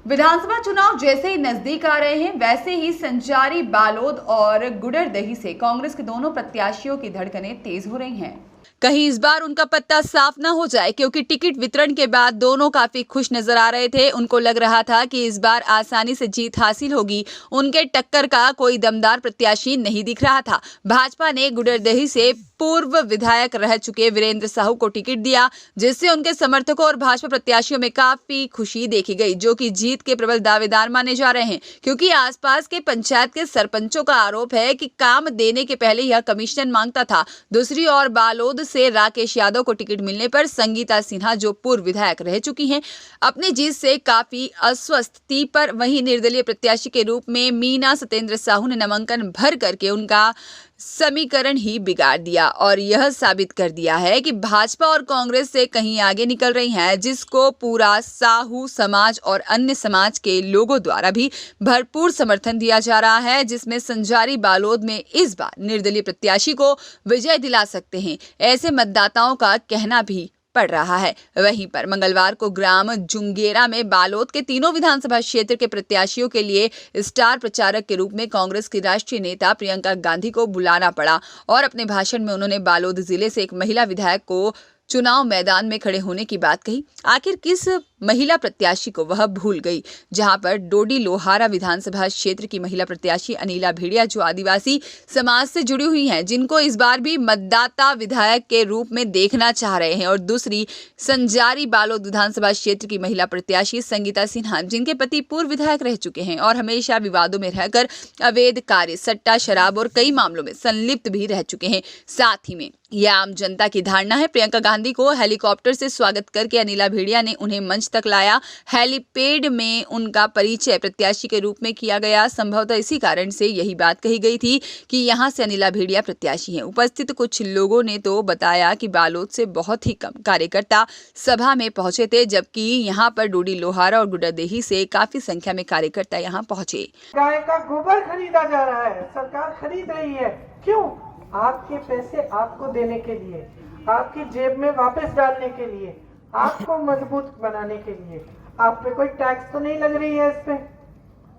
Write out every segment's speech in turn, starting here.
विधानसभा चुनाव जैसे ही नजदीक आ रहे हैं, वैसे ही संचारी, बालोद और गुडरदही से कांग्रेस के दोनों प्रत्याशियों की धड़कनें तेज हो रही हैं। कहीं इस बार उनका पत्ता साफ ना हो जाए, क्योंकि टिकट वितरण के बाद दोनों काफी खुश नजर आ रहे थे। उनको लग रहा था कि इस बार आसानी से जीत हासिल होगी। उनके टक्कर का कोई दमदार प्रत्याशी नहीं दिख रहा था। भाजपा ने गुडरदही से पूर्व विधायक रह चुके वीरेंद्र साहू को टिकट दिया, जिससे उनके समर्थकों और भाजपा प्रत्याशियों में काफी खुशी देखी गई, जो कि जीत के प्रबल दावेदार माने जा रहे हैं। क्योंकि आसपास के पंचायत के सरपंचों का आरोप है कि काम देने के पहले यह कमीशन मांगता था। दूसरी ओर बालोद से राकेश यादव को टिकट मिलने पर संगीता सिन्हा, जो पूर्व विधायक रह चुकी हैं, अपनी जीत से काफी अस्वस्थ थी। पर वहीं निर्दलीय प्रत्याशी के रूप में मीना सत्येंद्र साहू ने नामांकन भर करके उनका समीकरण ही बिगाड़ दिया और यह साबित कर दिया है कि भाजपा और कांग्रेस से कहीं आगे निकल रही हैं, जिसको पूरा साहू समाज और अन्य समाज के लोगों द्वारा भी भरपूर समर्थन दिया जा रहा है, जिसमें संजारी बालोद में इस बार निर्दलीय प्रत्याशी को विजय दिला सकते हैं, ऐसे मतदाताओं का कहना भी पड़ रहा है। वहीं पर मंगलवार को ग्राम जुंगेरा में बालोद के तीनों विधानसभा क्षेत्र के प्रत्याशियों के लिए स्टार प्रचारक के रूप में कांग्रेस की राष्ट्रीय नेता प्रियंका गांधी को बुलाना पड़ा और अपने भाषण में उन्होंने बालोद जिले से एक महिला विधायक को चुनाव मैदान में खड़े होने की बात कही। आखिर किस महिला प्रत्याशी को वह भूल गई, जहां पर डोडी लोहारा विधानसभा क्षेत्र की महिला प्रत्याशी अनिला भेड़िया, जो आदिवासी समाज से जुड़ी हुई हैं, जिनको इस बार भी मतदाता विधायक के रूप में देखना चाह रहे हैं, और दूसरी संजारी बालोद विधानसभा क्षेत्र की महिला प्रत्याशी संगीता सिन्हा, जिनके पति पूर्व विधायक रह चुके हैं और हमेशा विवादों में रहकर अवैध कार्य, सट्टा, शराब और कई मामलों में संलिप्त भी रह चुके हैं। साथ ही में यह आम जनता की धारणा है। प्रियंका गांधी को हेलीकॉप्टर से स्वागत करके अनिला भेड़िया ने उन्हें मंच तक लाया। हेलीपैड में उनका परिचय प्रत्याशी के रूप में किया गया। संभवतः इसी कारण से यही बात कही गई थी कि यहां से अनिला भेड़िया प्रत्याशी हैं। उपस्थित कुछ लोगों ने तो बताया कि बालोद से बहुत ही कम कार्यकर्ता सभा में पहुंचे थे, जबकि यहां पर डोडी लोहारा और गुडरदेही से काफी संख्या में कार्यकर्ता यहां पहुंचे। गाय का गोबर खरीदा जा रहा है, सरकार खरीद रही है। क्यों? आपके पैसे आपको देने के लिए, आपकी जेब में वापस डालने के लिए, आपको मजबूत बनाने के लिए। आप पे कोई टैक्स तो नहीं लग रही है, इस पे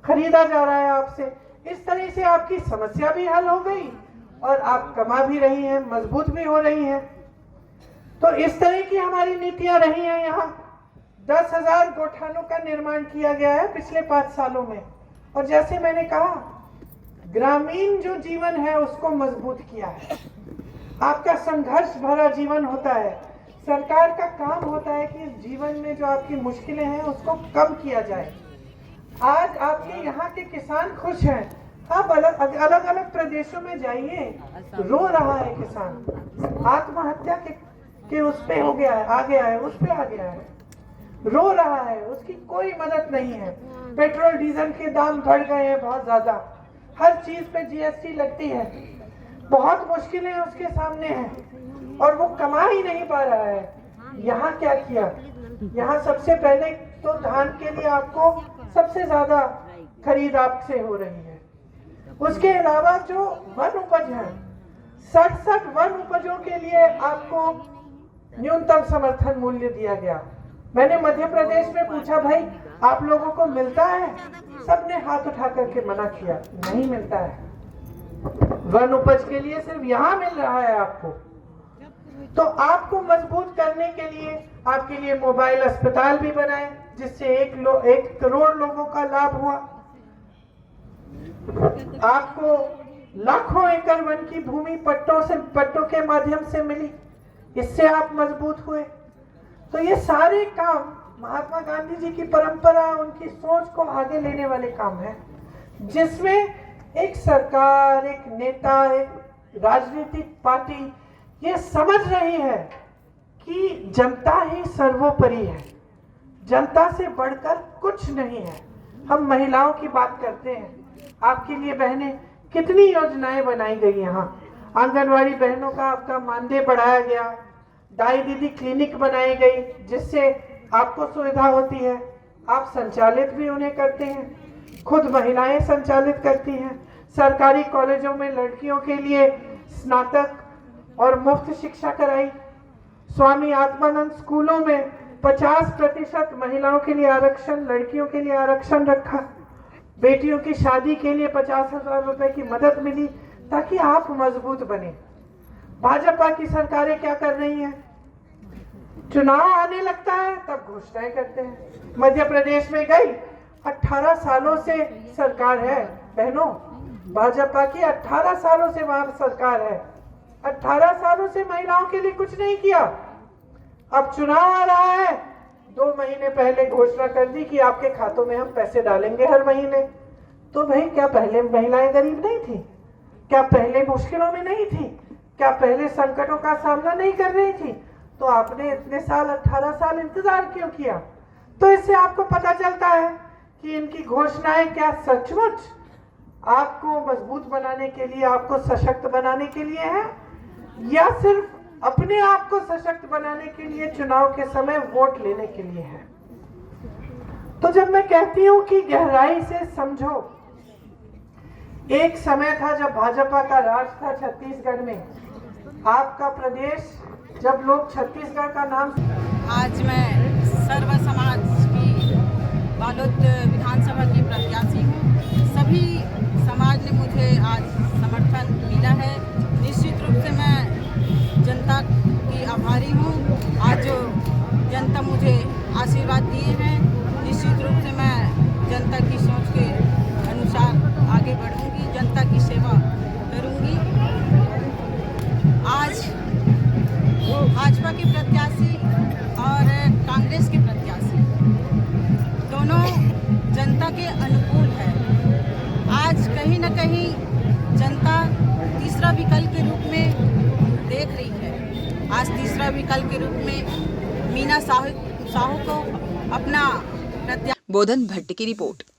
खरीदा जा रहा है आपसे। इस तरह से आपकी समस्या भी हल हो गई और आप कमा भी रही हैं, मजबूत भी हो रही हैं। तो इस तरह की हमारी नीतियां रही हैं। यहाँ 10,000 गोठानों का निर्माण किया गया है पिछले 5 सालों में, और जैसे मैंने कहा, ग्रामीण जो जीवन है उसको मजबूत किया है। आपका संघर्ष भरा जीवन होता है। सरकार का काम होता है कि इस जीवन में जो आपकी मुश्किलें हैं उसको कम किया जाए। आज आपके यहाँ के किसान खुश हैं। आप अलग अलग प्रदेशों में जाइए, रो रहा है किसान, आत्महत्या के उस पे हो गया है, आ गया है, उस पे आ गया है, रो रहा है, उसकी कोई मदद नहीं है। पेट्रोल डीजल के दाम बढ़ गए हैं बहुत ज्यादा, हर चीज पे जीएसटी लगती है, बहुत मुश्किलें उसके सामने हैं और वो कमा ही नहीं पा रहा है। यहाँ क्या किया? यहाँ सबसे पहले तो धान के लिए आपको सबसे ज्यादा खरीद आपसे हो रही है। उसके अलावा जो वन उपज है, 67 वन उपजों के लिए आपको न्यूनतम समर्थन मूल्य दिया गया। मैंने मध्य प्रदेश में पूछा, भाई आप लोगों को मिलता है? सबने हाथ उठा करके मना किया, नहीं मिलता है। वन उपज के लिए सिर्फ यहाँ मिल रहा है आपको। तो आपको मजबूत करने के लिए आपके लिए मोबाइल अस्पताल भी बनाए, जिससे 1 करोड़ लोगों का लाभ हुआ। आपको लाखों एकड़ वन की भूमि पट्टों के माध्यम से मिली, इससे आप मजबूत हुए। तो ये सारे काम महात्मा गांधी जी की परंपरा, उनकी सोच को आगे लेने वाले काम है, जिसमें एक सरकार, एक नेता, एक राजनीतिक पार्टी ये समझ रही है कि जनता ही सर्वोपरि है, जनता से बढ़कर कुछ नहीं है। हम महिलाओं की बात करते हैं, आपके लिए बहनें कितनी योजनाएं बनाई गई। यहाँ आंगनवाड़ी बहनों का आपका मानदेय बढ़ाया गया, दाई दीदी क्लिनिक बनाई गई, जिससे आपको सुविधा होती है। आप संचालित भी उन्हें करते हैं, खुद महिलाएं संचालित करती हैं। सरकारी कॉलेजों में लड़कियों के लिए स्नातक और मुफ्त शिक्षा कराई। स्वामी आत्मानंद स्कूलों में 50% महिलाओं के लिए आरक्षण, लड़कियों के लिए आरक्षण रखा, बेटियों की शादी के लिए 50,000 रुपए की मदद मिली ताकि आप मजबूत बने। भाजपा की सरकारें क्या कर रही हैं? चुनाव आने लगता है तब घोषणाएं करते हैं। मध्य प्रदेश में गई, 18 सालों से सरकार है बहनों, भाजपा की 18 सालों से वहां सरकार है। 18 सालों से महिलाओं के लिए कुछ नहीं किया। अब चुनाव आ रहा है, 2 महीने पहले घोषणा कर दी कि आपके खातों में हम पैसे डालेंगे हर महीने। तो भाई क्या पहले महिलाएं गरीब नहीं थी? क्या पहले मुश्किलों में नहीं थी? क्या पहले संकटों का सामना नहीं कर रही थी? तो आपने इतने साल 18 साल इंतजार क्यों किया? तो इससे आपको पता चलता है कि इनकी घोषणाएं क्या सचमुच आपको मजबूत बनाने के लिए, आपको सशक्त बनाने के लिए है, या सिर्फ अपने आप को सशक्त बनाने के लिए चुनाव के समय वोट लेने के लिए है। तो जब मैं कहती हूं कि गहराई से समझो, एक समय था जब भाजपा का राज था छत्तीसगढ़ में, आपका प्रदेश, जब लोग छत्तीसगढ़ का नाम। आज मैं सर्व समाज की बालोद विधानसभा की प्रत्याशी हूँ। सभी समाज ने मुझे आज समर्थन मिला है। निश्चित रूप से मैं जनता की आभारी हूँ। आज जो जनता मुझे आशीर्वाद दिए हैं, निश्चित रूप से मैं जनता की सोच के अनुसार आगे बढ़ूंगी, जनता की सेवा करूंगी। आज भाजपा के प्रत्याशी और कांग्रेस के प्रत्याशी दोनों जनता के अनुकूल है। आज कहीं न कहीं जनता तीसरा विकल्प के रूप में देख रही है। आज तीसरा विकल्प के रूप में मीना साहू को अपना बोधन भट्ट की रिपोर्ट।